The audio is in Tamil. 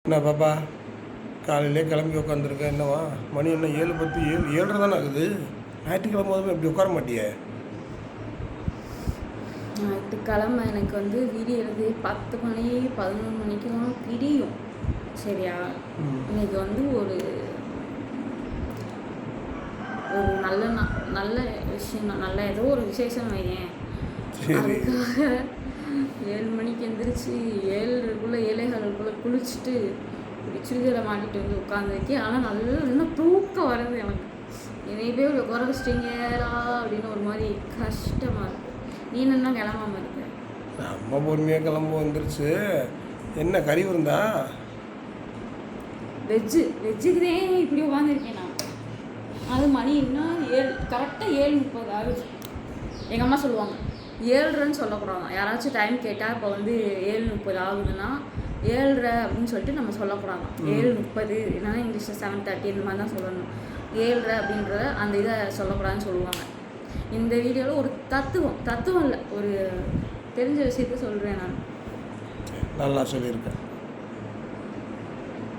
என்ன பாப்பா காலையிலே கிளம்பி உட்காந்துருக்கேன். என்னவா மணி என்ன 7:10 7:30 தானே ஆகுது. ஞாயிற்றுக்கிழமை போதுமே இப்படி உட்கார மாட்டியே? ஞாயிற்றுக்கிழமை எனக்கு வந்து விடியறது 10 மணி 11 மணிக்கெல்லாம் விடியும். சரியா? இன்னைக்கு வந்து ஒரு ஒரு நல்ல விஷயம், நல்ல ஏதோ ஒரு விசேஷம் வையேன். அதுக்காக 7 மணிக்கு எந்திரிச்சு 7:30 7:15 குளிச்சுட்டு இப்படி சுடிதாரை மாட்டிட்டு வந்து உட்காந்துருக்கேன். ஆனால் நல்லா இன்னும் தூக்கம் வருது எனக்கு. என்னைய போய் இப்படி உட்கார வச்சிட்டீங்களா அப்படின்னு ஒரு மாதிரி கஷ்டமாக இருக்குது. நீ என்ன கிளம்பாமல் இருக்க? நம்ம பொறுமையாக கிளம்ப வந்துருச்சு. என்ன கறி விருந்தா? வெஜ்ஜுக்குதே இப்படி உட்காந்துருக்கேன் நான். அது மணி இன்னும் கரெக்டாக 7:30 ஆகுது. எங்கள் அம்மா சொல்லுவாங்க 7:30ன்னு சொல்லக்கூடாது. யாராச்சும் டைம் கேட்டால் இப்போ வந்து 7:30 ஆகுதுன்னா 7:30 அப்படின்னு சொல்லிட்டு நம்ம சொல்லக்கூடாது. 7:30 இல்லைன்னா இங்கிலீஷில் 7:30 இந்த மாதிரி தான் சொல்லணும். 7:30 அப்படின்றத அந்த இதை சொல்லக்கூடாதுன்னு சொல்லுவாங்க. இந்த வீடியோவில் ஒரு தத்துவம் இல்லை, ஒரு தெரிஞ்ச விஷயத்த சொல்கிறேன் நான். நல்லா சொல்லியிருக்கேன்.